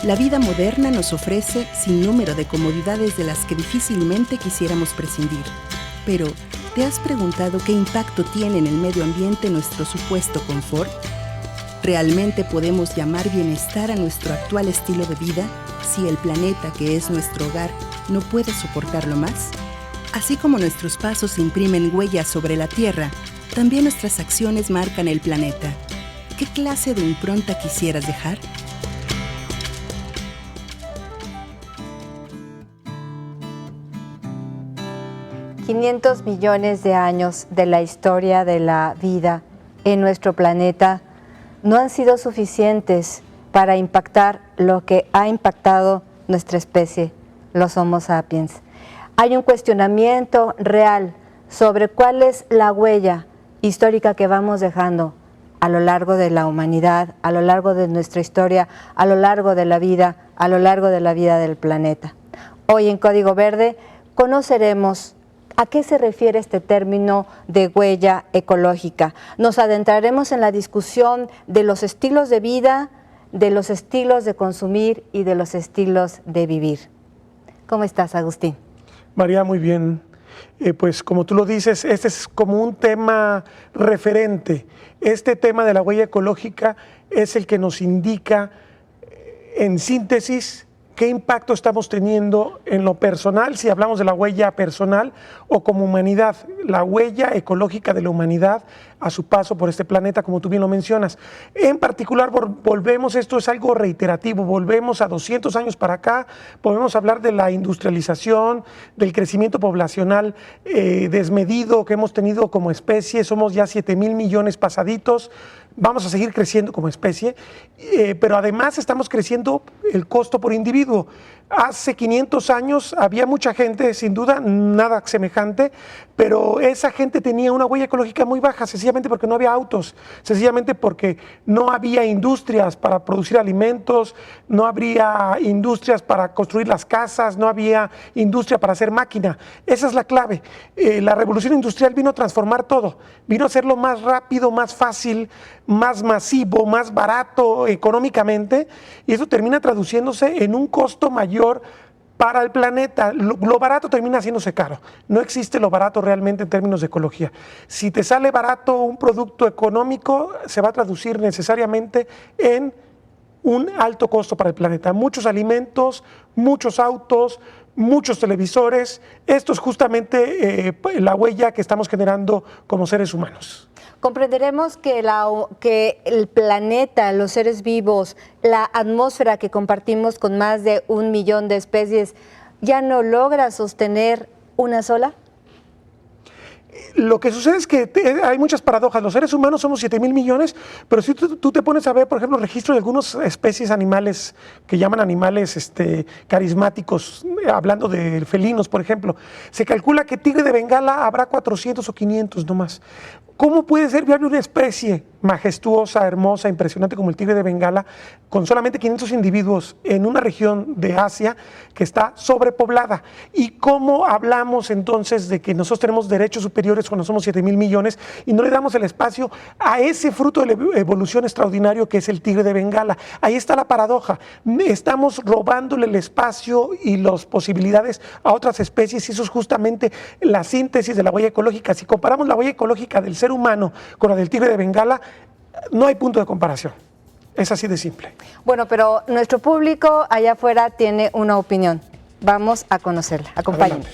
La vida moderna nos ofrece sin número de comodidades de las que difícilmente quisiéramos prescindir. Pero, ¿te has preguntado qué impacto tiene en el medio ambiente nuestro supuesto confort? ¿Realmente podemos llamar bienestar a nuestro actual estilo de vida si el planeta, que es nuestro hogar, no puede soportarlo más? Así como nuestros pasos imprimen huellas sobre la Tierra, también nuestras acciones marcan el planeta. ¿Qué clase de impronta quisieras dejar? $500 millones de años de la historia de la vida en nuestro planeta no han sido suficientes para impactar lo que ha impactado nuestra especie, los Homo sapiens. Hay un cuestionamiento real sobre cuál es la huella histórica que vamos dejando a lo largo de la humanidad, a lo largo de nuestra historia, a lo largo de la vida, a lo largo de la vida del planeta. Hoy en Código Verde conoceremos a qué se refiere este término de huella ecológica. Nos adentraremos en la discusión de los estilos de vida, de los estilos de consumir y de los estilos de vivir. ¿Cómo estás, Agustín? María, muy bien. Pues como tú lo dices, este es como un tema referente. Este tema de la huella ecológica es el que nos indica, en síntesis, qué impacto estamos teniendo en lo personal, si hablamos de la huella personal, o como humanidad, la huella ecológica de la humanidad a su paso por este planeta, como tú bien lo mencionas. En particular, volvemos, esto es algo reiterativo, volvemos a 200 años para acá, podemos hablar de la industrialización, del crecimiento poblacional desmedido que hemos tenido como especie, somos ya 7,000 millones pasaditos, vamos a seguir creciendo como especie, pero además estamos creciendo el costo por individuo. Hace 500 años había mucha gente, sin duda, nada semejante, pero esa gente tenía una huella ecológica muy baja, sencillamente porque no había autos, sencillamente porque no había industrias para producir alimentos, no habría industrias para construir las casas, no había industria para hacer máquina. Esa es la clave. La revolución industrial vino a transformar todo, vino a hacerlo más rápido, más fácil, más masivo, más barato económicamente, y eso termina traduciéndose en un costo mayor para el planeta. Lo barato termina haciéndose caro. No existe lo barato realmente en términos de ecología. Si te sale barato un producto económico, se va a traducir necesariamente en un alto costo para el planeta. Muchos alimentos, muchos autos, muchos televisores. Esto es justamente la huella que estamos generando como seres humanos. Comprenderemos que el planeta, los seres vivos, la atmósfera que compartimos con más de 1 millón de especies, ¿ya no logra sostener una sola? Lo que sucede es que hay muchas paradojas. Los seres humanos somos 7,000 millones, pero si tú te pones a ver, por ejemplo, el registro de algunas especies animales que llaman animales carismáticos, hablando de felinos, por ejemplo, se calcula que tigre de Bengala habrá 400 o 500 nomás. ¿Cómo puede ser viable una especie majestuosa, hermosa, impresionante como el tigre de Bengala, con solamente 500 individuos en una región de Asia que está sobrepoblada? ¿Y cómo hablamos entonces de que nosotros tenemos derechos superiores cuando somos 7,000 millones y no le damos el espacio a ese fruto de la evolución extraordinario que es el tigre de Bengala? Ahí está la paradoja. Estamos robándole el espacio y las posibilidades a otras especies, y eso es justamente la síntesis de la huella ecológica. Si comparamos la huella ecológica del ser humano con la del tigre de Bengala, no hay punto de comparación. Es así de simple. Bueno, pero nuestro público allá afuera tiene una opinión. Vamos a conocerla. Acompáñenme.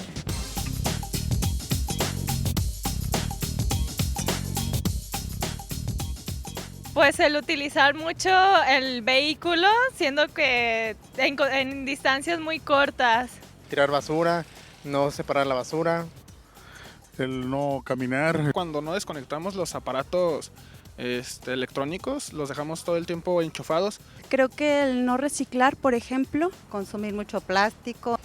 Pues el utilizar mucho el vehículo, siendo que en distancias muy cortas. Tirar basura, no separar la basura. El no caminar. Cuando no desconectamos los aparatos electrónicos, los dejamos todo el tiempo enchufados. Creo que el no reciclar, por ejemplo, consumir mucho plástico.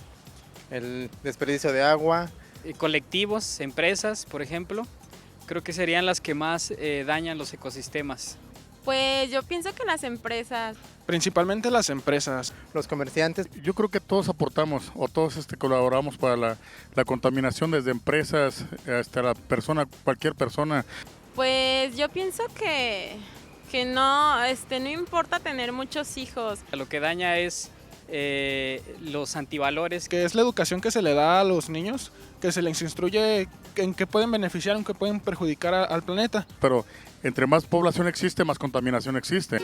El desperdicio de agua. Colectivos, empresas, por ejemplo, creo que serían las que más dañan los ecosistemas. Pues yo pienso que las empresas. Principalmente las empresas. Los comerciantes. Yo creo que todos aportamos o todos colaboramos para la contaminación, desde empresas hasta la persona, cualquier persona. Pues yo pienso que no, no importa tener muchos hijos. Lo que daña es los antivalores. Que es la educación que se le da a los niños, que se les instruye en qué pueden beneficiar, en qué pueden perjudicar al planeta. Pero entre más población existe, más contaminación existe.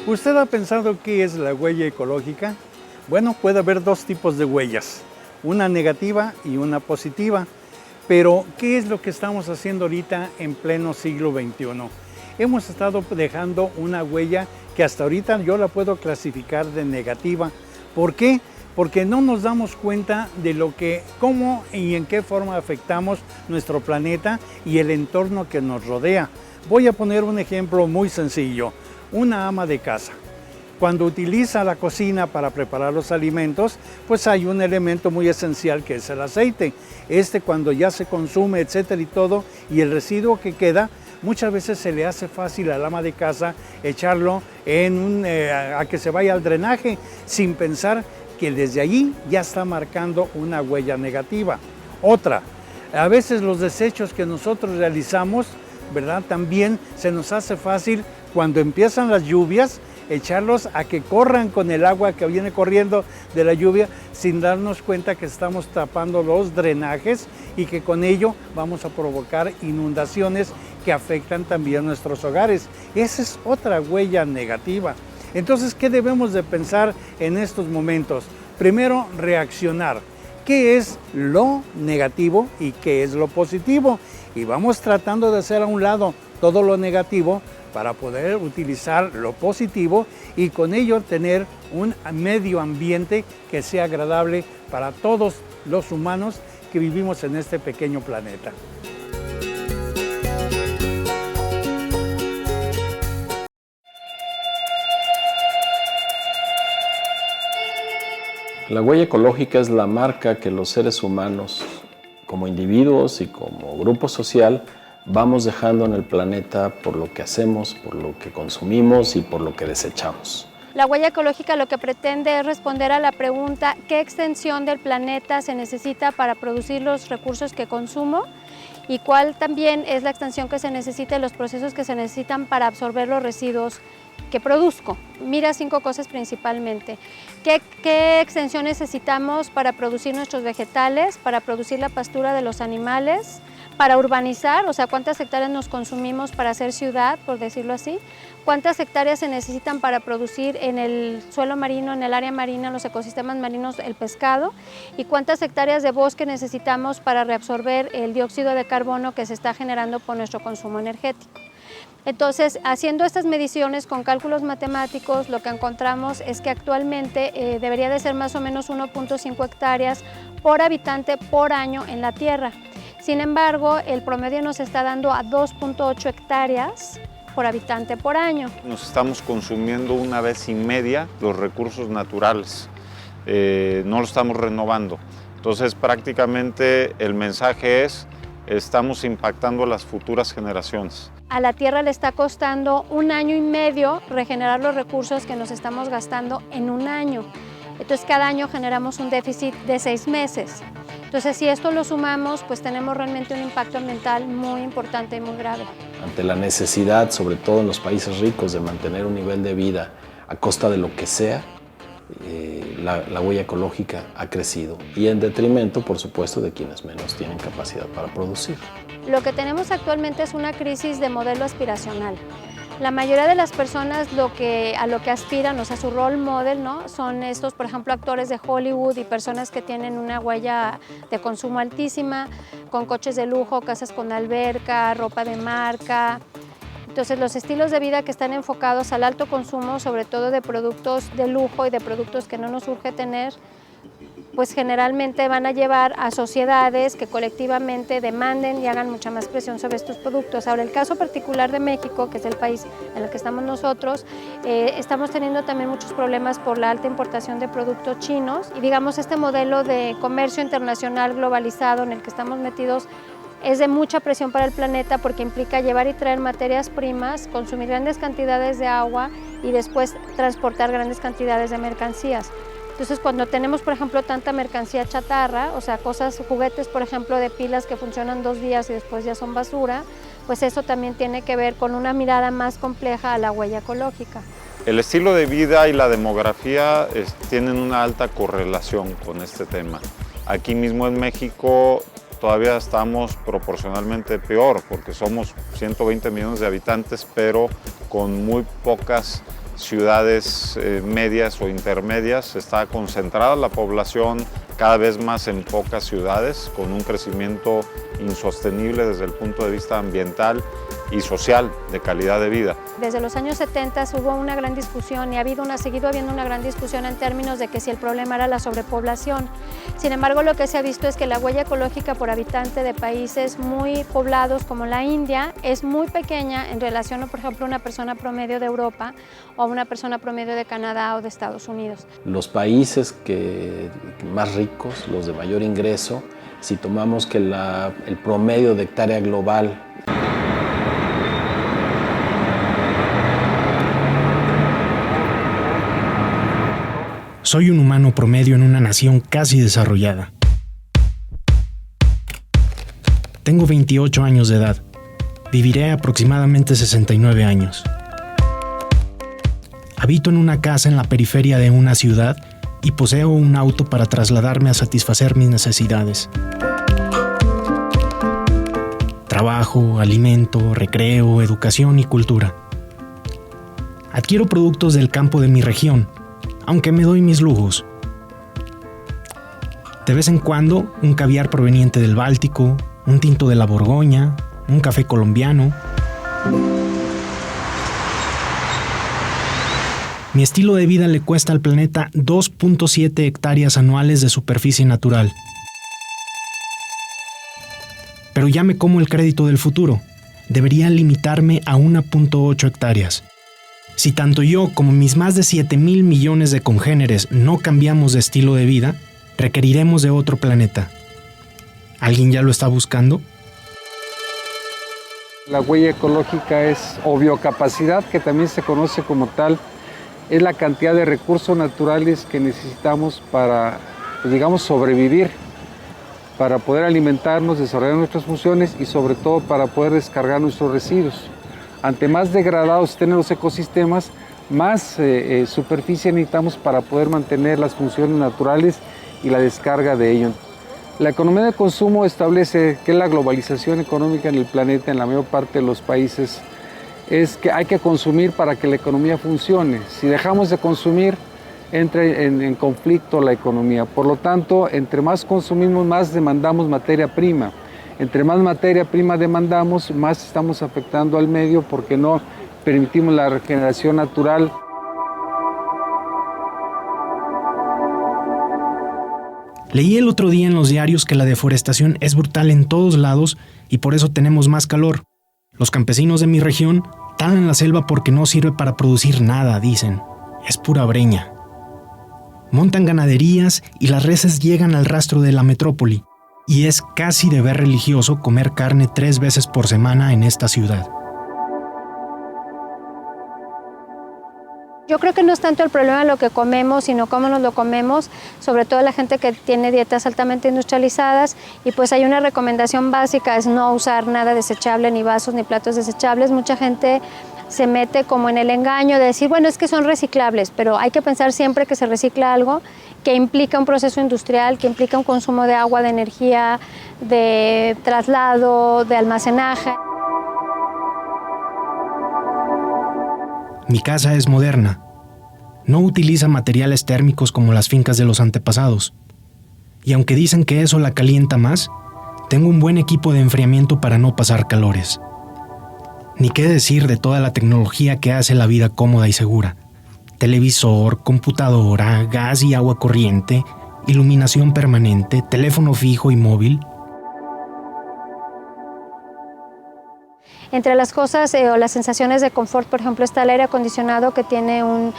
¿Usted ha pensado qué es la huella ecológica? Bueno, puede haber dos tipos de huellas, una negativa y una positiva. Pero, ¿qué es lo que estamos haciendo ahorita en pleno siglo XXI? Hemos estado dejando una huella que hasta ahorita yo la puedo clasificar de negativa. ¿Por qué? Porque no nos damos cuenta de cómo y en qué forma afectamos nuestro planeta y el entorno que nos rodea. Voy a poner un ejemplo muy sencillo. Una ama de casa. Cuando utiliza la cocina para preparar los alimentos, pues hay un elemento muy esencial que es el aceite. Cuando ya se consume, etcétera y todo, y el residuo que queda, muchas veces se le hace fácil al ama de casa echarlo a que se vaya al drenaje, sin pensar que desde allí ya está marcando una huella negativa. Otra, a veces los desechos que nosotros realizamos, ¿verdad? También se nos hace fácil cuando empiezan las lluvias, echarlos a que corran con el agua que viene corriendo de la lluvia sin darnos cuenta que estamos tapando los drenajes y que con ello vamos a provocar inundaciones que afectan también nuestros hogares. Esa es otra huella negativa. Entonces, ¿qué debemos de pensar en estos momentos? Primero, reaccionar. ¿Qué es lo negativo y qué es lo positivo? Y vamos tratando de hacer a un lado todo lo negativo para poder utilizar lo positivo y con ello tener un medio ambiente que sea agradable para todos los humanos que vivimos en este pequeño planeta. La huella ecológica es la marca que los seres humanos, como individuos y como grupo social, vamos dejando en el planeta por lo que hacemos, por lo que consumimos y por lo que desechamos. La huella ecológica lo que pretende es responder a la pregunta ¿qué extensión del planeta se necesita para producir los recursos que consumo? Y cuál también es la extensión que se necesita y los procesos que se necesitan para absorber los residuos que produzco. Mira 5 cosas principalmente. ¿Qué extensión necesitamos para producir nuestros vegetales, para producir la pastura de los animales? Para urbanizar, o sea, cuántas hectáreas nos consumimos para hacer ciudad, por decirlo así, cuántas hectáreas se necesitan para producir en el suelo marino, en el área marina, en los ecosistemas marinos, el pescado, y cuántas hectáreas de bosque necesitamos para reabsorber el dióxido de carbono que se está generando por nuestro consumo energético. Entonces, haciendo estas mediciones con cálculos matemáticos, lo que encontramos es que actualmente debería de ser más o menos 1.5 hectáreas por habitante por año en la Tierra. Sin embargo, el promedio nos está dando a 2.8 hectáreas por habitante por año. Nos estamos consumiendo 1,5 veces los recursos naturales, no lo estamos renovando. Entonces, prácticamente el mensaje es, estamos impactando a las futuras generaciones. A la Tierra le está costando 1 año y medio regenerar los recursos que nos estamos gastando en 1 año. Entonces, cada año generamos un déficit de 6 meses. Entonces, si esto lo sumamos, pues tenemos realmente un impacto ambiental muy importante y muy grave. Ante la necesidad, sobre todo en los países ricos, de mantener un nivel de vida a costa de lo que sea, la huella ecológica ha crecido y en detrimento, por supuesto, de quienes menos tienen capacidad para producir. Lo que tenemos actualmente es una crisis de modelo aspiracional. La mayoría de las personas a lo que aspiran, o sea, su role model, ¿no? Son estos, por ejemplo, actores de Hollywood y personas que tienen una huella de consumo altísima, con coches de lujo, casas con alberca, ropa de marca. Entonces, los estilos de vida que están enfocados al alto consumo, sobre todo de productos de lujo y de productos que no nos urge tener, pues generalmente van a llevar a sociedades que colectivamente demanden y hagan mucha más presión sobre estos productos. Ahora, el caso particular de México, que es el país en el que estamos nosotros, estamos teniendo también muchos problemas por la alta importación de productos chinos y digamos este modelo de comercio internacional globalizado en el que estamos metidos es de mucha presión para el planeta porque implica llevar y traer materias primas, consumir grandes cantidades de agua y después transportar grandes cantidades de mercancías. Entonces, cuando tenemos, por ejemplo, tanta mercancía chatarra, o sea, juguetes, por ejemplo, de pilas que funcionan 2 días y después ya son basura, pues eso también tiene que ver con una mirada más compleja a la huella ecológica. El estilo de vida y la demografía tienen una alta correlación con este tema. Aquí mismo en México todavía estamos proporcionalmente peor, porque somos 120 millones de habitantes, pero con muy pocas ciudades medias o intermedias. Está concentrada la población cada vez más en pocas ciudades, con un crecimiento insostenible desde el punto de vista ambiental y social, de calidad de vida. Desde los años 70 hubo una gran discusión y ha seguido habiendo una gran discusión en términos de que si el problema era la sobrepoblación. Sin embargo, lo que se ha visto es que la huella ecológica por habitante de países muy poblados como la India es muy pequeña en relación a, por ejemplo, una persona promedio de Europa o una persona promedio de Canadá o de Estados Unidos. Los países más ricos, los de mayor ingreso, si tomamos que el promedio de hectárea global Soy un humano promedio en una nación casi desarrollada. Tengo 28 años de edad. Viviré aproximadamente 69 años. Habito en una casa en la periferia de una ciudad y poseo un auto para trasladarme a satisfacer mis necesidades. Trabajo, alimento, recreo, educación y cultura. Adquiero productos del campo de mi región, aunque me doy mis lujos. De vez en cuando, un caviar proveniente del Báltico, un tinto de la Borgoña, un café colombiano. Mi estilo de vida le cuesta al planeta 2.7 hectáreas anuales de superficie natural. Pero ya me como el crédito del futuro. Debería limitarme a 1.8 hectáreas. Si tanto yo como mis más de 7,000 millones de congéneres no cambiamos de estilo de vida, requeriremos de otro planeta. ¿Alguien ya lo está buscando? La huella ecológica o biocapacidad, que también se conoce como tal, es la cantidad de recursos naturales que necesitamos para, digamos, sobrevivir, para poder alimentarnos, desarrollar nuestras funciones y sobre todo para poder descargar nuestros residuos. Ante más degradados estén los ecosistemas, más superficie necesitamos para poder mantener las funciones naturales y la descarga de ello. La economía de consumo establece que la globalización económica en el planeta, en la mayor parte de los países, es que hay que consumir para que la economía funcione. Si dejamos de consumir, entra en conflicto la economía. Por lo tanto, entre más consumimos, más demandamos materia prima. Entre más materia prima demandamos, más estamos afectando al medio porque no permitimos la regeneración natural. Leí el otro día en los diarios que la deforestación es brutal en todos lados y por eso tenemos más calor. Los campesinos de mi región talan la selva porque no sirve para producir nada, dicen. Es pura breña. Montan ganaderías y las reses llegan al rastro de la metrópoli. Y es casi deber religioso comer carne 3 veces por semana en esta ciudad. Yo creo que no es tanto el problema lo que comemos, sino cómo nos lo comemos, sobre todo la gente que tiene dietas altamente industrializadas, y pues hay una recomendación básica, es no usar nada desechable, ni vasos, ni platos desechables. Mucha gente se mete como en el engaño de decir, bueno, es que son reciclables, pero hay que pensar siempre que se recicla algo que implica un proceso industrial, que implica un consumo de agua, de energía, de traslado, de almacenaje. Mi casa es moderna. No utiliza materiales térmicos como las fincas de los antepasados. Y aunque dicen que eso la calienta más, tengo un buen equipo de enfriamiento para no pasar calores. Ni qué decir de toda la tecnología que hace la vida cómoda y segura. Televisor, computadora, gas y agua corriente, iluminación permanente, teléfono fijo y móvil. Entre las cosas o las sensaciones de confort, por ejemplo, está el aire acondicionado, que tiene un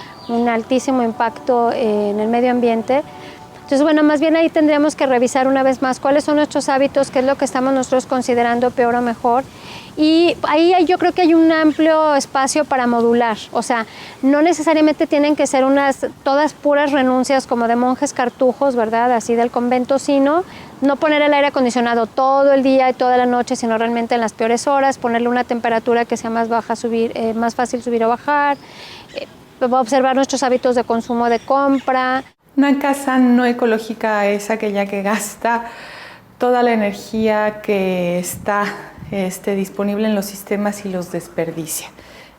altísimo impacto en el medio ambiente. Entonces, bueno, más bien ahí tendríamos que revisar una vez más cuáles son nuestros hábitos, qué es lo que estamos nosotros considerando peor o mejor, Y ahí yo creo que hay un amplio espacio para modular, o sea, no necesariamente tienen que ser todas puras renuncias como de monjes cartujos, ¿verdad? Así del convento, sino no poner el aire acondicionado todo el día y toda la noche, sino realmente en las peores horas, ponerle una temperatura que sea más baja, más fácil subir o bajar, observar nuestros hábitos de consumo, de compra. Una casa no ecológica es aquella que gasta toda la energía que está disponible en los sistemas y los desperdicia.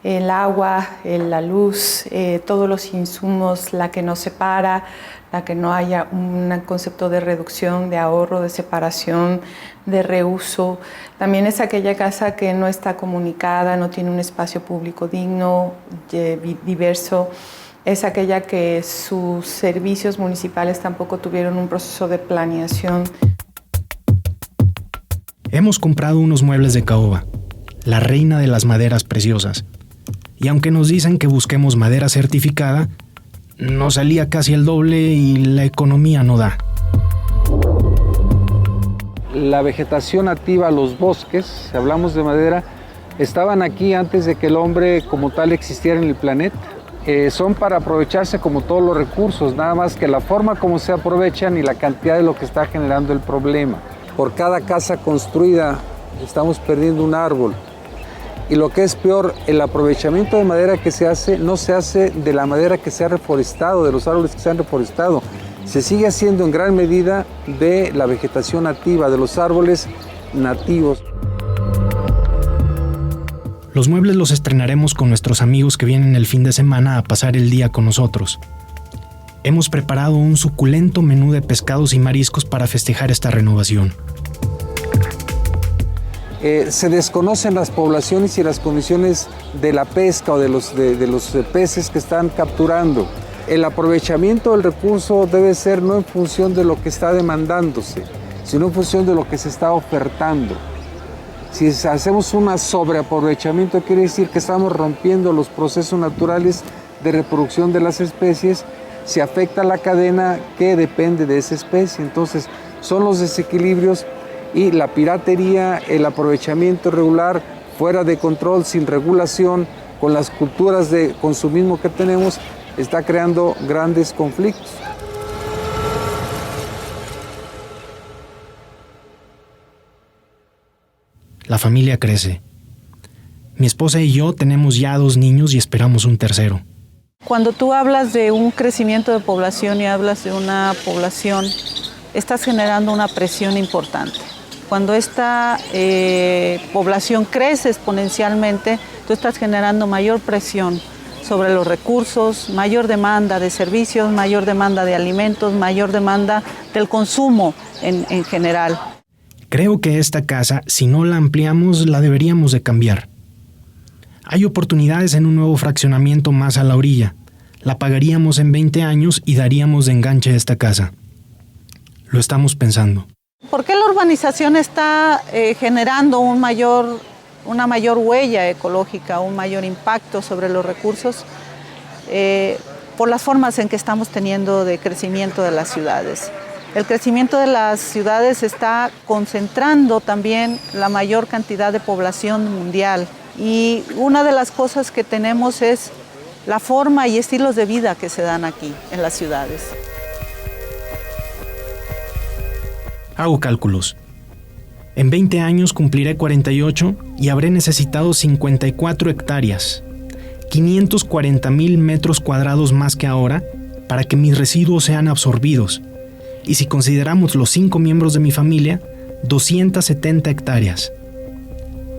El agua, la luz, todos los insumos, la que nos separa, la que no haya un concepto de reducción, de ahorro, de separación, de reuso. También es aquella casa que no está comunicada, no tiene un espacio público digno, diverso. Es aquella que sus servicios municipales tampoco tuvieron un proceso de planeación. Hemos comprado unos muebles de caoba, la reina de las maderas preciosas. Y aunque nos dicen que busquemos madera certificada, nos salía casi el doble y la economía no da. La vegetación nativa, los bosques, si hablamos de madera, estaban aquí antes de que el hombre como tal existiera en el planeta. Son para aprovecharse como todos los recursos, nada más que la forma como se aprovechan y la cantidad de lo que está generando el problema. Por cada casa construida estamos perdiendo un árbol. Y lo que es peor, el aprovechamiento de madera que se hace, no se hace de la madera que se ha reforestado, de los árboles que se han reforestado. Se sigue haciendo en gran medida de la vegetación nativa, de los árboles nativos. Los muebles los estrenaremos con nuestros amigos que vienen el fin de semana a pasar el día con nosotros. Hemos preparado un suculento menú de pescados y mariscos para festejar esta renovación. Se desconocen las poblaciones y las condiciones de la pesca o de los peces que están capturando. El aprovechamiento del recurso debe ser no en función de lo que está demandándose, sino en función de lo que se está ofertando. Si hacemos un sobreaprovechamiento, quiere decir que estamos rompiendo los procesos naturales de reproducción de las especies, se afecta la cadena que depende de esa especie. Entonces, son los desequilibrios y la piratería, el aprovechamiento irregular, fuera de control, sin regulación, con las culturas de consumismo que tenemos, está creando grandes conflictos. La familia crece. Mi esposa y yo tenemos ya 2 niños y esperamos un tercero. Cuando tú hablas de un crecimiento de población y hablas de una población, estás generando una presión importante. Cuando esta población crece exponencialmente, tú estás generando mayor presión sobre los recursos, mayor demanda de servicios, mayor demanda de alimentos, mayor demanda del consumo en general. Creo que esta casa, si no la ampliamos, la deberíamos de cambiar. Hay oportunidades en un nuevo fraccionamiento más a la orilla. La pagaríamos en 20 años y daríamos de enganche esta casa. Lo estamos pensando. ¿Por qué la urbanización está generando una mayor huella ecológica, un mayor impacto sobre los recursos? Por las formas en que estamos teniendo de crecimiento de las ciudades. El crecimiento de las ciudades está concentrando también la mayor cantidad de población mundial. Y una de las cosas que tenemos es la forma y estilos de vida que se dan aquí en las ciudades. Hago cálculos. En 20 años cumpliré 48 y habré necesitado 54 hectáreas, 540,000 metros cuadrados más que ahora para que mis residuos sean absorbidos. Y si consideramos los 5 miembros de mi familia, 270 hectáreas.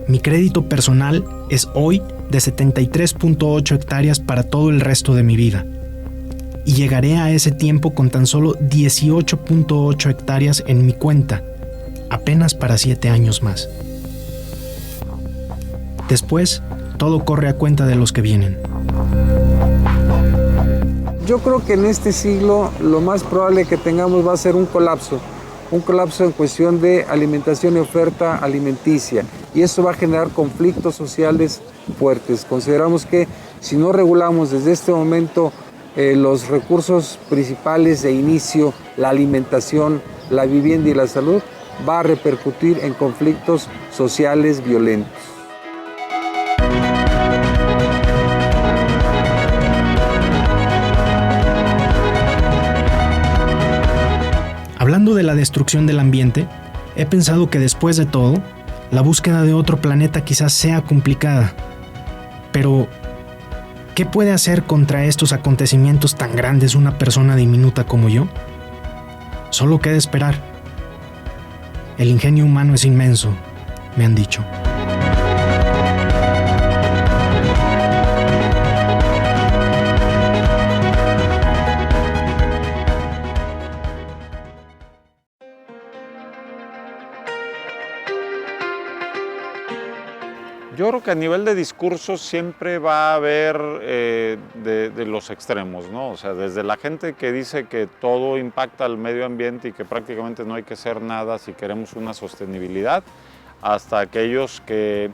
Mi crédito personal es hoy de 73.8 hectáreas para todo el resto de mi vida. Y llegaré a ese tiempo con tan solo 18.8 hectáreas en mi cuenta, apenas para 7 años más. Después, todo corre a cuenta de los que vienen. Yo creo que en este siglo lo más probable que tengamos va a ser un colapso en cuestión de alimentación y oferta alimenticia, y eso va a generar conflictos sociales fuertes. Consideramos que si no regulamos desde este momento los recursos principales de inicio, la alimentación, la vivienda y la salud, va a repercutir en conflictos sociales violentos. hablando de la destrucción del ambiente, he pensado que después de todo, la búsqueda de otro planeta quizás sea complicada. Pero, ¿qué puede hacer contra estos acontecimientos tan grandes una persona diminuta como yo? Solo queda esperar. El ingenio humano es inmenso, me han dicho. Yo creo que a nivel de discursos siempre va a haber de los extremos, ¿no? O sea, desde la gente que dice que todo impacta al medio ambiente y que prácticamente no hay que hacer nada si queremos una sostenibilidad, hasta aquellos que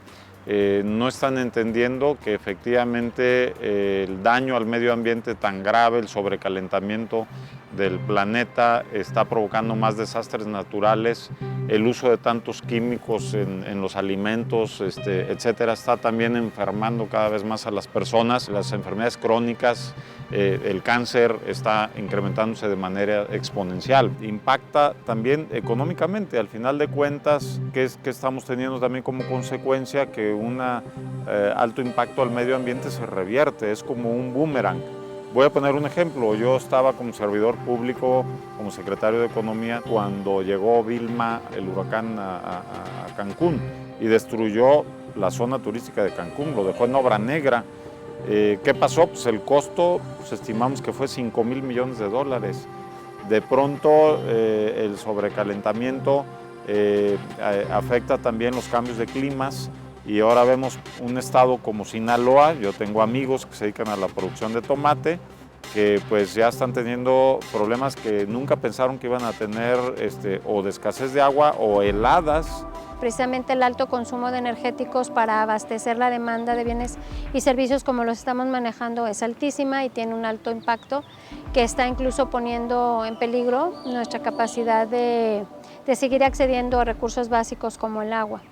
no están entendiendo que efectivamente el daño al medio ambiente tan grave, el sobrecalentamiento del planeta está provocando más desastres naturales, el uso de tantos químicos en los alimentos, etcétera, está también enfermando cada vez más a las personas, las enfermedades crónicas, el cáncer está incrementándose de manera exponencial. Impacta también económicamente, al final de cuentas, que estamos teniendo también como consecuencia que un alto impacto al medio ambiente se revierte, es como un boomerang. Voy a poner un ejemplo, yo estaba como servidor público, como secretario de Economía, cuando llegó Vilma, el huracán, a Cancún y destruyó la zona turística de Cancún, lo dejó en obra negra. ¿Qué pasó? Pues el costo, pues estimamos que fue $5,000 millones. De pronto el sobrecalentamiento afecta también los cambios de climas y ahora vemos un estado como Sinaloa. Yo tengo amigos que se dedican a la producción de tomate que pues ya están teniendo problemas que nunca pensaron que iban a tener, o de escasez de agua o heladas. Precisamente el alto consumo de energéticos para abastecer la demanda de bienes y servicios como los estamos manejando es altísima y tiene un alto impacto que está incluso poniendo en peligro nuestra capacidad de seguir accediendo a recursos básicos como el agua.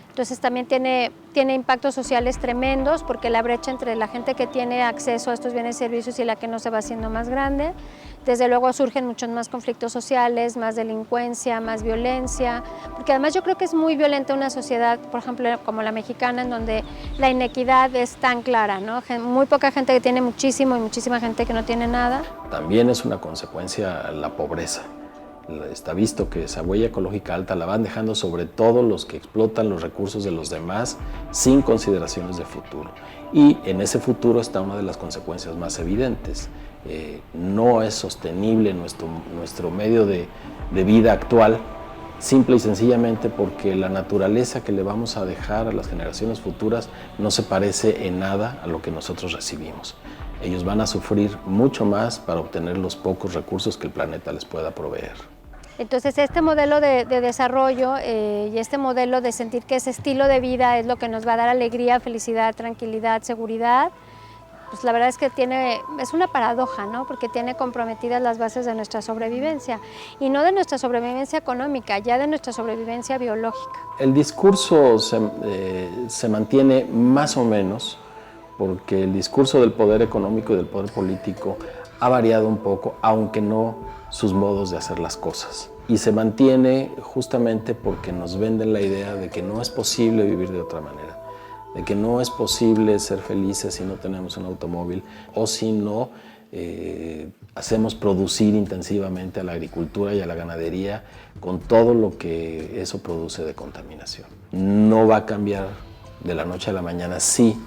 Entonces también tiene impactos sociales tremendos porque la brecha entre la gente que tiene acceso a estos bienes y servicios y la que no se va haciendo más grande. Desde luego surgen muchos más conflictos sociales, más delincuencia, más violencia, porque además yo creo que es muy violenta una sociedad, por ejemplo, como la mexicana, en donde la inequidad es tan clara, ¿no? Muy poca gente que tiene muchísimo y muchísima gente que no tiene nada. También es una consecuencia la pobreza. Está visto que esa huella ecológica alta la van dejando sobre todo los que explotan los recursos de los demás sin consideraciones de futuro. Y en ese futuro está una de las consecuencias más evidentes. No es sostenible nuestro medio de vida actual, simple y sencillamente porque la naturaleza que le vamos a dejar a las generaciones futuras no se parece en nada a lo que nosotros recibimos. Ellos van a sufrir mucho más para obtener los pocos recursos que el planeta les pueda proveer. Entonces este modelo de desarrollo y este modelo de sentir que ese estilo de vida es lo que nos va a dar alegría, felicidad, tranquilidad, seguridad, pues la verdad es que es una paradoja, ¿no? Porque tiene comprometidas las bases de nuestra sobrevivencia y no de nuestra sobrevivencia económica, ya de nuestra sobrevivencia biológica. El discurso se mantiene más o menos porque el discurso del poder económico y del poder político ha variado un poco, aunque no sus modos de hacer las cosas. Y se mantiene justamente porque nos venden la idea de que no es posible vivir de otra manera, de que no es posible ser felices si no tenemos un automóvil o si no hacemos producir intensivamente a la agricultura y a la ganadería con todo lo que eso produce de contaminación. No va a cambiar de la noche a la mañana si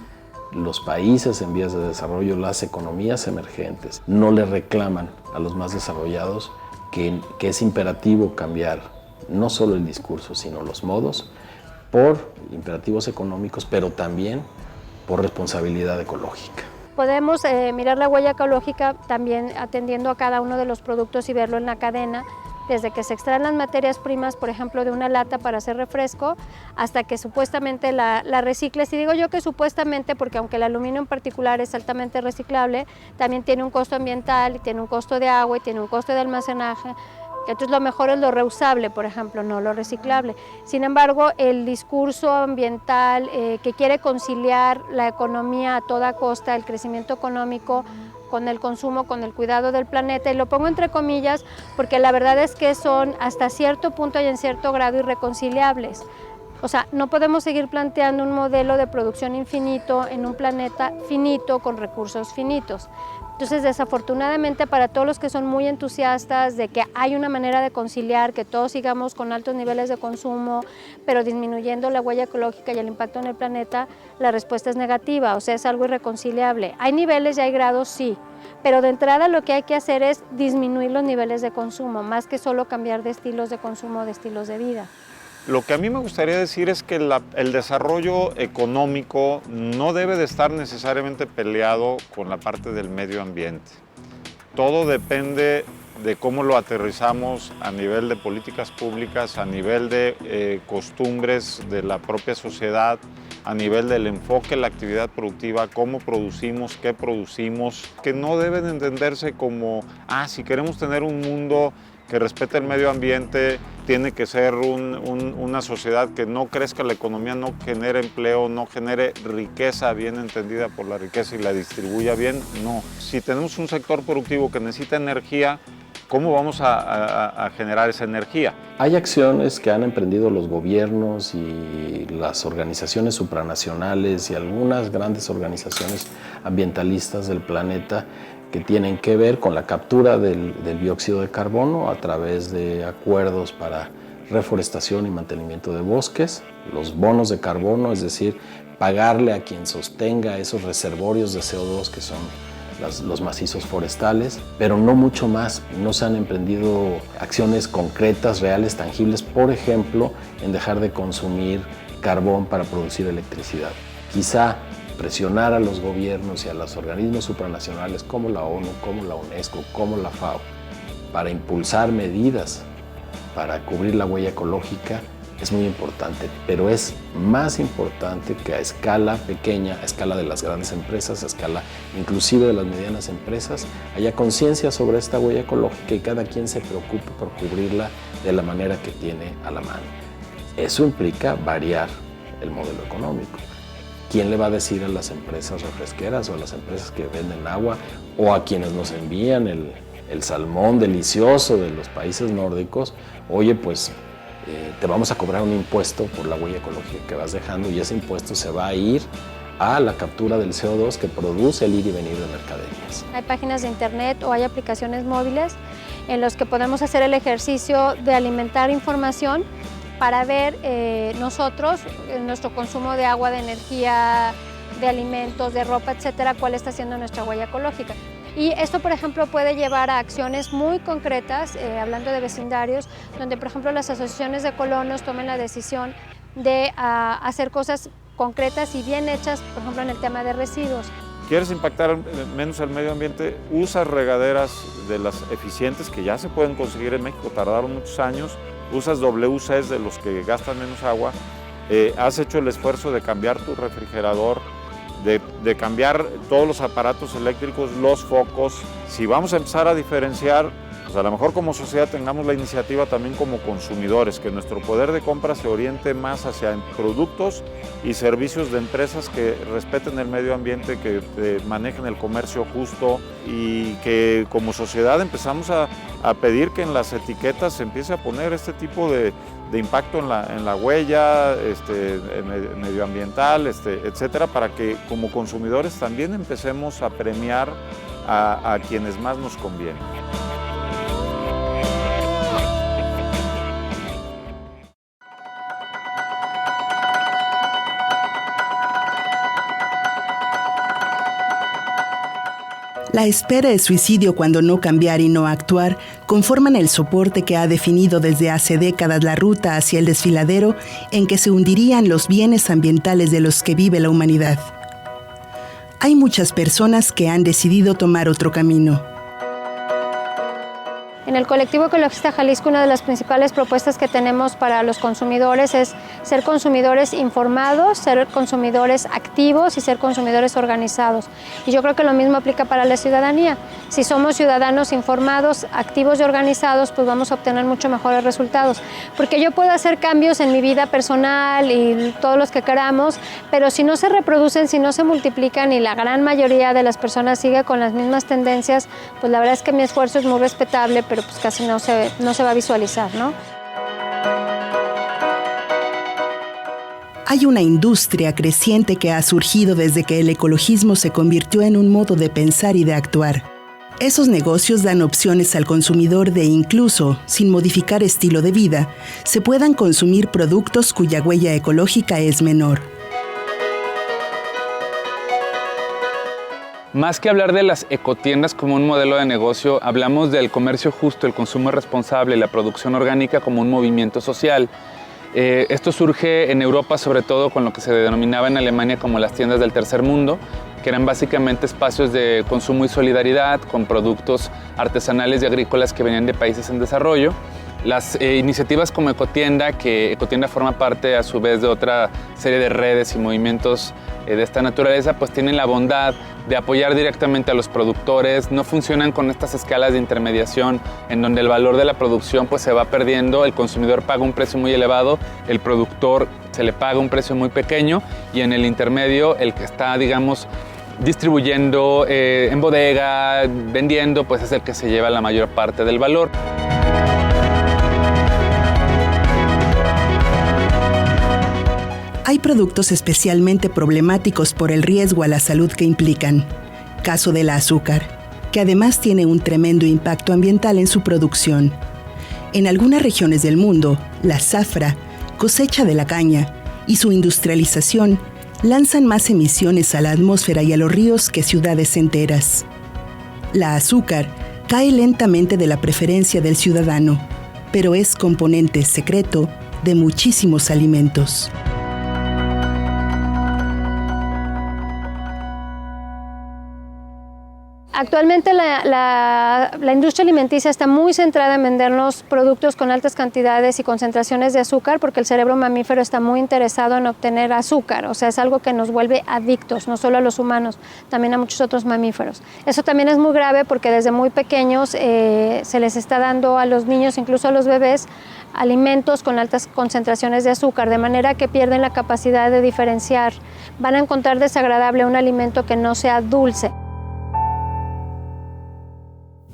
los países en vías de desarrollo, las economías emergentes, no le reclaman a los más desarrollados que es imperativo cambiar no solo el discurso, sino los modos, por imperativos económicos, pero también por responsabilidad ecológica. Podemos mirar la huella ecológica también atendiendo a cada uno de los productos y verlo en la cadena, desde que se extraen las materias primas, por ejemplo, de una lata para hacer refresco, hasta que supuestamente la recicles. Y digo yo que supuestamente porque aunque el aluminio en particular es altamente reciclable, también tiene un costo ambiental, y tiene un costo de agua, y tiene un costo de almacenaje, Entonces lo mejor es lo reusable, por ejemplo, no lo reciclable. Sin embargo, el discurso ambiental que quiere conciliar la economía a toda costa, el crecimiento económico con el consumo, con el cuidado del planeta, y lo pongo entre comillas porque la verdad es que son hasta cierto punto y en cierto grado irreconciliables. O sea, no podemos seguir planteando un modelo de producción infinito en un planeta finito con recursos finitos. Entonces, desafortunadamente para todos los que son muy entusiastas de que hay una manera de conciliar, que todos sigamos con altos niveles de consumo, pero disminuyendo la huella ecológica y el impacto en el planeta, la respuesta es negativa, o sea, es algo irreconciliable. Hay niveles y hay grados, sí, pero de entrada lo que hay que hacer es disminuir los niveles de consumo, más que solo cambiar de estilos de consumo, de estilos de vida. Lo que a mí me gustaría decir es que el desarrollo económico no debe de estar necesariamente peleado con la parte del medio ambiente. Todo depende de cómo lo aterrizamos a nivel de políticas públicas, a nivel de costumbres de la propia sociedad, a nivel del enfoque en la actividad productiva, cómo producimos, qué producimos, que no deben entenderse como, si queremos tener un mundo que respete el medio ambiente, tiene que ser una sociedad que no crezca la economía, no genere empleo, no genere riqueza bien entendida por la riqueza y la distribuya bien. No. Si tenemos un sector productivo que necesita energía, ¿cómo vamos a generar esa energía? Hay acciones que han emprendido los gobiernos y las organizaciones supranacionales y algunas grandes organizaciones ambientalistas del planeta que tienen que ver con la captura del dióxido de carbono a través de acuerdos para reforestación y mantenimiento de bosques, los bonos de carbono, es decir, pagarle a quien sostenga esos reservorios de CO2 que son los macizos forestales, pero no mucho más. No se han emprendido acciones concretas, reales, tangibles, por ejemplo, en dejar de consumir carbón para producir electricidad. Quizá presionar a los gobiernos y a los organismos supranacionales como la ONU, como la UNESCO, como la FAO, para impulsar medidas para cubrir la huella ecológica es muy importante, pero es más importante que a escala pequeña, a escala de las grandes empresas, a escala inclusive de las medianas empresas, haya conciencia sobre esta huella ecológica y cada quien se preocupe por cubrirla de la manera que tiene a la mano. Eso implica variar el modelo económico. ¿Quién le va a decir a las empresas refresqueras o a las empresas que venden agua o a quienes nos envían el salmón delicioso de los países nórdicos? Oye, pues te vamos a cobrar un impuesto por la huella ecológica que vas dejando y ese impuesto se va a ir a la captura del CO2 que produce el ir y venir de mercaderías. Hay páginas de internet o hay aplicaciones móviles en los que podemos hacer el ejercicio de alimentar información para ver nosotros, nuestro consumo de agua, de energía, de alimentos, de ropa, etcétera, cuál está siendo nuestra huella ecológica. Y esto, por ejemplo, puede llevar a acciones muy concretas, hablando de vecindarios, donde, por ejemplo, las asociaciones de colonos tomen la decisión de hacer cosas concretas y bien hechas, por ejemplo, en el tema de residuos. ¿Quieres impactar menos al medio ambiente? Usa regaderas de las eficientes que ya se pueden conseguir en México, tardaron muchos años. Usas WCs de los que gastan menos agua, has hecho el esfuerzo de cambiar tu refrigerador, de cambiar todos los aparatos eléctricos, los focos. Si vamos a empezar a diferenciar, pues a lo mejor como sociedad tengamos la iniciativa también como consumidores, que nuestro poder de compra se oriente más hacia productos y servicios de empresas que respeten el medio ambiente, que manejen el comercio justo y que como sociedad empezamos a pedir que en las etiquetas se empiece a poner este tipo de impacto en la huella medioambiental, etcétera, para que como consumidores también empecemos a premiar a quienes más nos conviene. La espera y suicidio cuando no cambiar y no actuar conforman el soporte que ha definido desde hace décadas la ruta hacia el desfiladero en que se hundirían los bienes ambientales de los que vive la humanidad. Hay muchas personas que han decidido tomar otro camino. En el colectivo Ecologista Jalisco, una de las principales propuestas que tenemos para los consumidores es ser consumidores informados, ser consumidores activos y ser consumidores organizados. Y yo creo que lo mismo aplica para la ciudadanía. Si somos ciudadanos informados, activos y organizados, pues vamos a obtener mucho mejores resultados. Porque yo puedo hacer cambios en mi vida personal y todos los que queramos, pero si no se reproducen, si no se multiplican y la gran mayoría de las personas sigue con las mismas tendencias, pues la verdad es que mi esfuerzo es muy respetable, pero pues casi no se va a visualizar, ¿no? Hay una industria creciente que ha surgido desde que el ecologismo se convirtió en un modo de pensar y de actuar. Esos negocios dan opciones al consumidor de incluso, sin modificar estilo de vida, se puedan consumir productos cuya huella ecológica es menor. Más que hablar de las ecotiendas como un modelo de negocio, hablamos del comercio justo, el consumo responsable y la producción orgánica como un movimiento social. Esto surge en Europa, sobre todo con lo que se denominaba en Alemania como las tiendas del tercer mundo, que eran básicamente espacios de consumo y solidaridad con productos artesanales y agrícolas que venían de países en desarrollo. Las iniciativas como Ecotienda, que Ecotienda forma parte a su vez de otra serie de redes y movimientos de esta naturaleza, pues tienen la bondad de apoyar directamente a los productores, no funcionan con estas escalas de intermediación en donde el valor de la producción pues se va perdiendo, el consumidor paga un precio muy elevado, el productor se le paga un precio muy pequeño y en el intermedio el que está, digamos, distribuyendo en bodega, vendiendo, pues es el que se lleva la mayor parte del valor. Hay productos especialmente problemáticos por el riesgo a la salud que implican. Caso del azúcar, que además tiene un tremendo impacto ambiental en su producción. En algunas regiones del mundo, la zafra, cosecha de la caña y su industrialización lanzan más emisiones a la atmósfera y a los ríos que ciudades enteras. La azúcar cae lentamente de la preferencia del ciudadano, pero es componente secreto de muchísimos alimentos. Actualmente la industria alimenticia está muy centrada en vendernos productos con altas cantidades y concentraciones de azúcar porque el cerebro mamífero está muy interesado en obtener azúcar, o sea, es algo que nos vuelve adictos, no solo a los humanos, también a muchos otros mamíferos. Eso también es muy grave porque desde muy pequeños se les está dando a los niños, incluso a los bebés, alimentos con altas concentraciones de azúcar, de manera que pierden la capacidad de diferenciar. Van a encontrar desagradable un alimento que no sea dulce.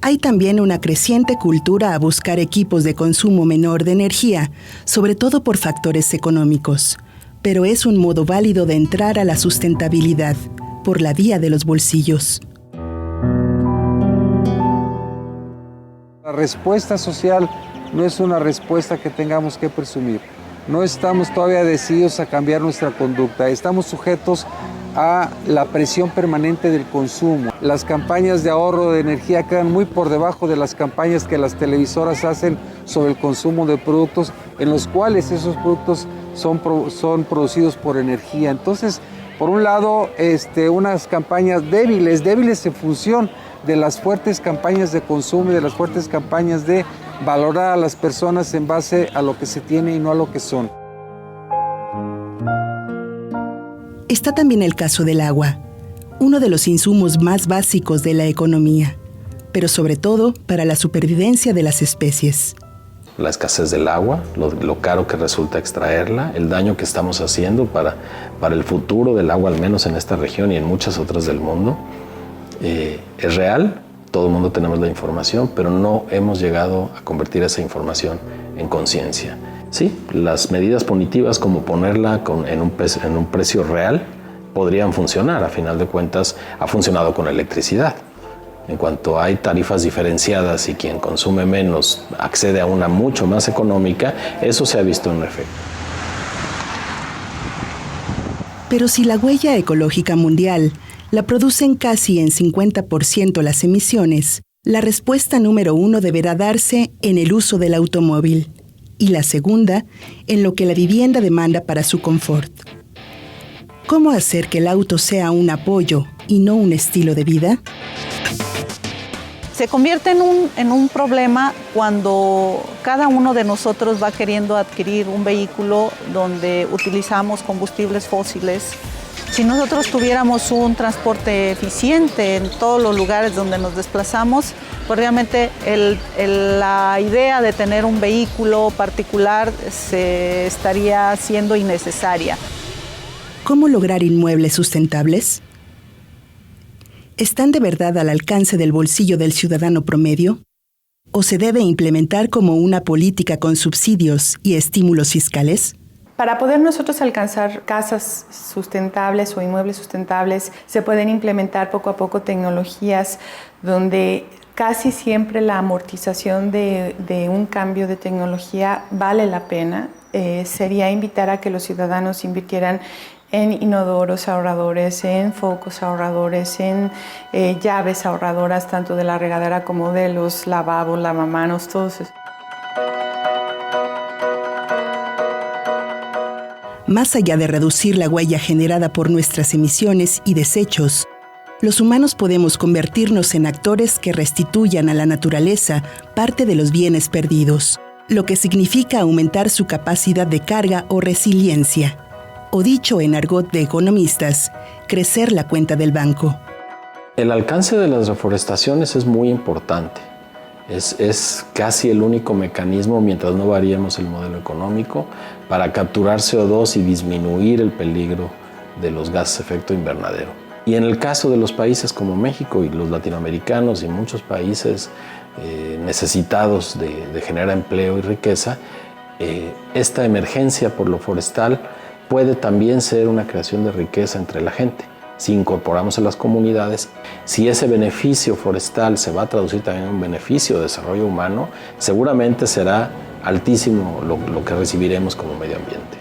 Hay también una creciente cultura a buscar equipos de consumo menor de energía, sobre todo por factores económicos. Pero es un modo válido de entrar a la sustentabilidad, por la vía de los bolsillos. La respuesta social no es una respuesta que tengamos que presumir. No estamos todavía decididos a cambiar nuestra conducta. Estamos sujetos a la presión permanente del consumo. Las campañas de ahorro de energía quedan muy por debajo de las campañas que las televisoras hacen sobre el consumo de productos, en los cuales esos productos son producidos por energía. Entonces, por un lado, unas campañas débiles en función de las fuertes campañas de consumo y de las fuertes campañas de valorar a las personas en base a lo que se tiene y no a lo que son. Está también el caso del agua, uno de los insumos más básicos de la economía, pero sobre todo para la supervivencia de las especies. La escasez del agua, lo caro que resulta extraerla, el daño que estamos haciendo para el futuro del agua, al menos en esta región y en muchas otras del mundo, es real. Todo el mundo tenemos la información, pero no hemos llegado a convertir esa información en conciencia. Sí, las medidas punitivas como ponerla en un precio real podrían funcionar. A final de cuentas, ha funcionado con la electricidad. En cuanto hay tarifas diferenciadas y quien consume menos accede a una mucho más económica, eso se ha visto en efecto. Pero si la huella ecológica mundial la producen casi en 50% las emisiones, la respuesta número 1 deberá darse en el uso del automóvil y la segunda en lo que la vivienda demanda para su confort. ¿Cómo hacer que el auto sea un apoyo y no un estilo de vida? Se convierte en un problema cuando cada uno de nosotros va queriendo adquirir un vehículo donde utilizamos combustibles fósiles. Si nosotros tuviéramos un transporte eficiente en todos los lugares donde nos desplazamos, pues realmente la idea de tener un vehículo particular se estaría haciendo innecesaria. ¿Cómo lograr inmuebles sustentables? ¿Están de verdad al alcance del bolsillo del ciudadano promedio? ¿O se debe implementar como una política con subsidios y estímulos fiscales? Para poder nosotros alcanzar casas sustentables o inmuebles sustentables, se pueden implementar poco a poco tecnologías donde casi siempre la amortización de un cambio de tecnología vale la pena. Sería invitar a que los ciudadanos invirtieran en inodoros ahorradores, en focos ahorradores, en llaves ahorradoras, tanto de la regadera como de los lavabos, lavamanos, todos esos. Más allá de reducir la huella generada por nuestras emisiones y desechos, los humanos podemos convertirnos en actores que restituyan a la naturaleza parte de los bienes perdidos, lo que significa aumentar su capacidad de carga o resiliencia, o dicho en argot de economistas, crecer la cuenta del banco. El alcance de las reforestaciones es muy importante. Es casi el único mecanismo, mientras no variemos el modelo económico, para capturar CO2 y disminuir el peligro de los gases de efecto invernadero. Y en el caso de los países como México y los latinoamericanos y muchos países necesitados de generar empleo y riqueza, esta emergencia por lo forestal puede también ser una creación de riqueza entre la gente. Si incorporamos a las comunidades, si ese beneficio forestal se va a traducir también en un beneficio de desarrollo humano, seguramente será altísimo lo que recibiremos como medio ambiente.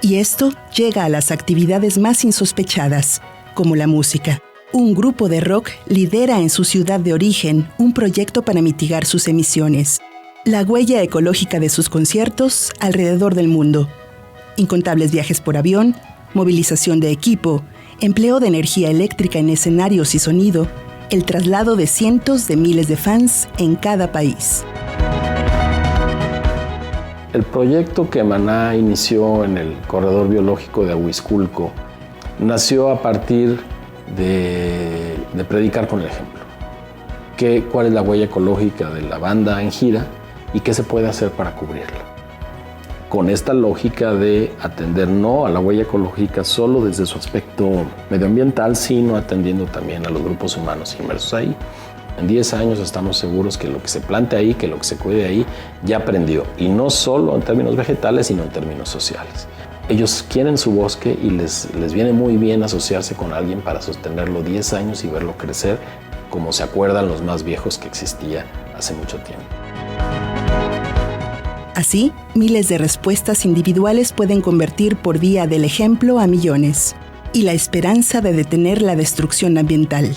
Y esto llega a las actividades más insospechadas, como la música. Un grupo de rock lidera en su ciudad de origen un proyecto para mitigar sus emisiones. La huella ecológica de sus conciertos alrededor del mundo. Incontables viajes por avión, movilización de equipo, empleo de energía eléctrica en escenarios y sonido, el traslado de cientos de miles de fans en cada país. El proyecto que Maná inició en el corredor biológico de Ahuizculco nació a partir de predicar con el ejemplo. ¿Cuál es la huella ecológica de la banda en gira y qué se puede hacer para cubrirla? Con esta lógica de atender no a la huella ecológica solo desde su aspecto medioambiental, sino atendiendo también a los grupos humanos inmersos ahí. En 10 años estamos seguros que lo que se plante ahí, que lo que se cuide ahí, ya aprendió. Y no solo en términos vegetales, sino en términos sociales. Ellos quieren su bosque y les viene muy bien asociarse con alguien para sostenerlo 10 años y verlo crecer, como se acuerdan los más viejos que existía hace mucho tiempo. Así, miles de respuestas individuales pueden convertir por vía del ejemplo a millones, y la esperanza de detener la destrucción ambiental.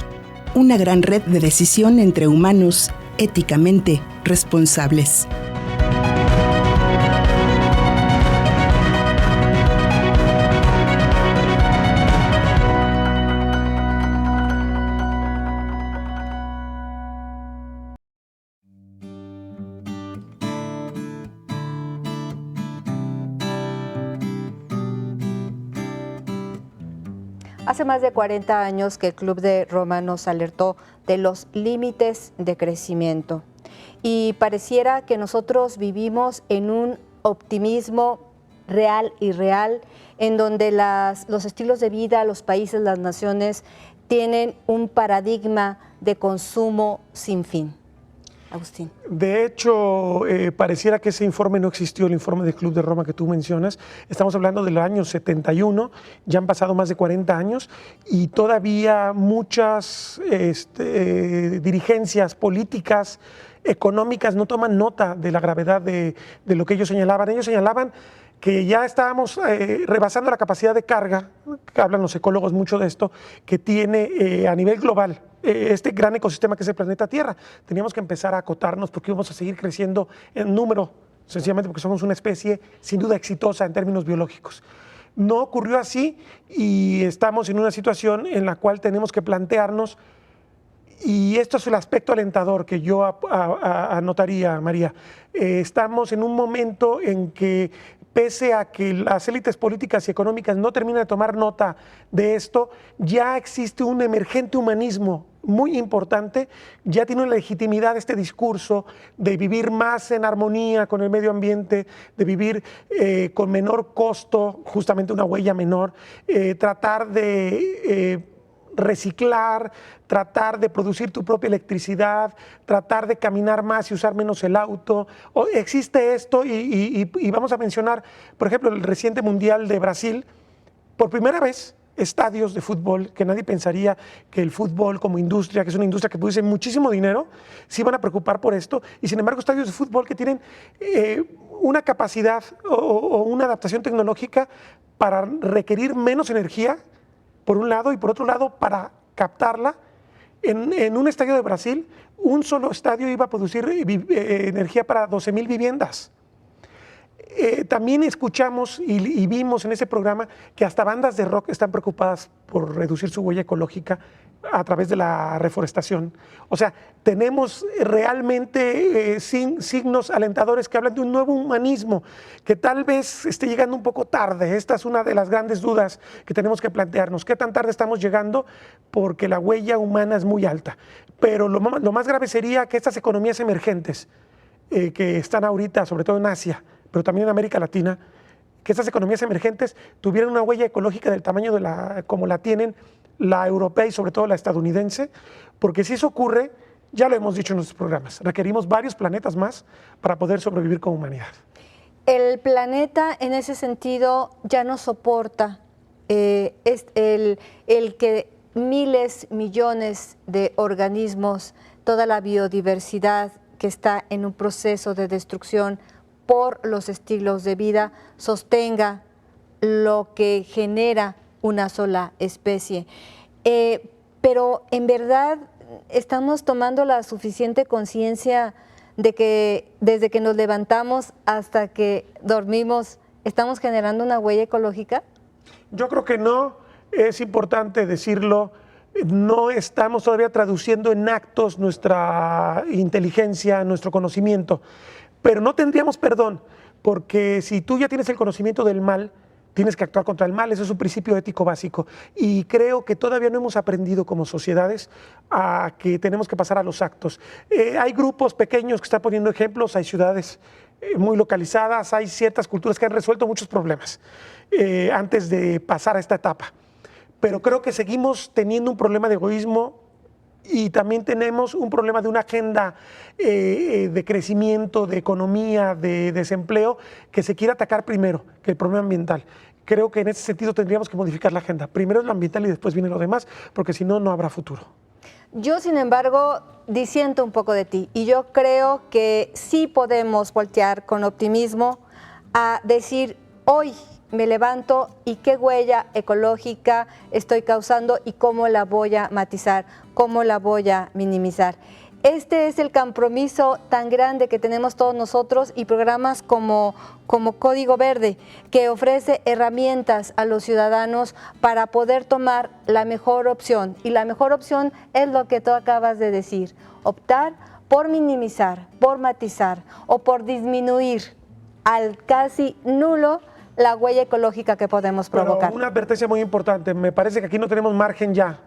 Una gran red de decisión entre humanos éticamente responsables. Hace más de 40 años que el Club de Roma nos alertó de los límites de crecimiento y pareciera que nosotros vivimos en un optimismo real y real en donde los estilos de vida, los países, las naciones tienen un paradigma de consumo sin fin. Agustín. De hecho, pareciera que ese informe no existió, el informe del Club de Roma que tú mencionas. Estamos hablando del año 71, ya han pasado más de 40 años y todavía muchas dirigencias políticas, económicas no toman nota de la gravedad de lo que ellos señalaban. Ellos señalaban que ya estábamos rebasando la capacidad de carga, que hablan los ecólogos mucho de esto, que tiene a nivel global este gran ecosistema que es el planeta Tierra. Teníamos que empezar a acotarnos porque íbamos a seguir creciendo en número, sencillamente porque somos una especie sin duda exitosa en términos biológicos. No ocurrió así y estamos en una situación en la cual tenemos que plantearnos Y esto es el aspecto alentador que yo anotaría, María. Estamos en un momento en que, pese a que las élites políticas y económicas no terminan de tomar nota de esto, ya existe un emergente humanismo muy importante, ya tiene una legitimidad este discurso de vivir más en armonía con el medio ambiente, de vivir con menor costo, justamente una huella menor, tratar de reciclar, tratar de producir tu propia electricidad, tratar de caminar más y usar menos el auto. Existe esto y vamos a mencionar, por ejemplo, el reciente Mundial de Brasil. Por primera vez, estadios de fútbol, que nadie pensaría que el fútbol como industria, que es una industria que produce muchísimo dinero, se iban a preocupar por esto. Y sin embargo, estadios de fútbol que tienen una capacidad o una adaptación tecnológica para requerir menos energía, por un lado, y por otro lado, para captarla. En un estadio de Brasil, un solo estadio iba a producir energía para 12,000 viviendas. También escuchamos y vimos en ese programa que hasta bandas de rock están preocupadas por reducir su huella ecológica a través de la reforestación. O sea, tenemos realmente signos alentadores que hablan de un nuevo humanismo que tal vez esté llegando un poco tarde. Esta es una de las grandes dudas que tenemos que plantearnos. ¿Qué tan tarde estamos llegando? Porque la huella humana es muy alta. Pero lo más grave sería que estas economías emergentes que están ahorita, sobre todo en Asia, pero también en América Latina, que estas economías emergentes tuvieran una huella ecológica del tamaño como la tienen la europea y sobre todo la estadounidense, porque si eso ocurre, ya lo hemos dicho en nuestros programas, requerimos varios planetas más para poder sobrevivir como humanidad. El planeta en ese sentido ya no soporta el que miles, millones de organismos, toda la biodiversidad que está en un proceso de destrucción por los estilos de vida, sostenga lo que genera una sola especie. Pero en verdad estamos tomando la suficiente conciencia de que desde que nos levantamos hasta que dormimos, ¿estamos generando una huella ecológica? Yo creo que no, es importante decirlo. No estamos todavía traduciendo en actos nuestra inteligencia, nuestro conocimiento. Pero no tendríamos perdón, porque si tú ya tienes el conocimiento del mal, tienes que actuar contra el mal. Eso es un principio ético básico. Y creo que todavía no hemos aprendido como sociedades a que tenemos que pasar a los actos. Hay grupos pequeños que están poniendo ejemplos, hay ciudades muy localizadas, hay ciertas culturas que han resuelto muchos problemas antes de pasar a esta etapa. Pero creo que seguimos teniendo un problema de egoísmo y también tenemos un problema de una agenda de crecimiento, de economía, de desempleo, que se quiere atacar primero que el problema ambiental. Creo que en ese sentido tendríamos que modificar la agenda. Primero es lo ambiental y después viene lo demás, porque si no, no habrá futuro. Yo, sin embargo, disiento un poco de ti y yo creo que sí podemos voltear con optimismo a decir, hoy me levanto y qué huella ecológica estoy causando y cómo la voy a matizar, cómo la voy a minimizar. Este es el compromiso tan grande que tenemos todos nosotros y programas como Código Verde, que ofrece herramientas a los ciudadanos para poder tomar la mejor opción. Y la mejor opción es lo que tú acabas de decir, optar por minimizar, por matizar o por disminuir al casi nulo la huella ecológica que podemos provocar. Pero una advertencia muy importante, me parece que aquí no tenemos margen ya.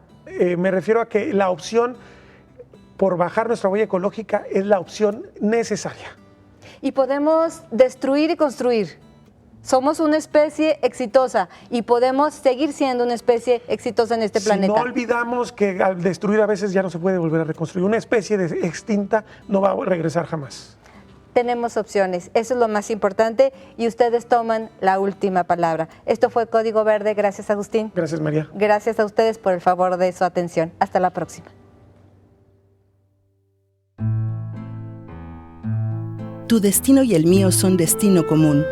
Me refiero a que la opción por bajar nuestra huella ecológica es la opción necesaria. Y podemos destruir y construir. Somos una especie exitosa y podemos seguir siendo una especie exitosa en este planeta. No olvidamos que al destruir a veces ya no se puede volver a reconstruir. Una especie extinta no va a regresar jamás. Tenemos opciones, eso es lo más importante y ustedes toman la última palabra. Esto fue Código Verde, gracias Agustín. Gracias María. Gracias a ustedes por el favor de su atención. Hasta la próxima. Tu destino y el mío son destino común.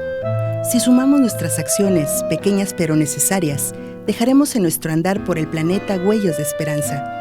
Si sumamos nuestras acciones, pequeñas pero necesarias, dejaremos en nuestro andar por el planeta huellas de esperanza.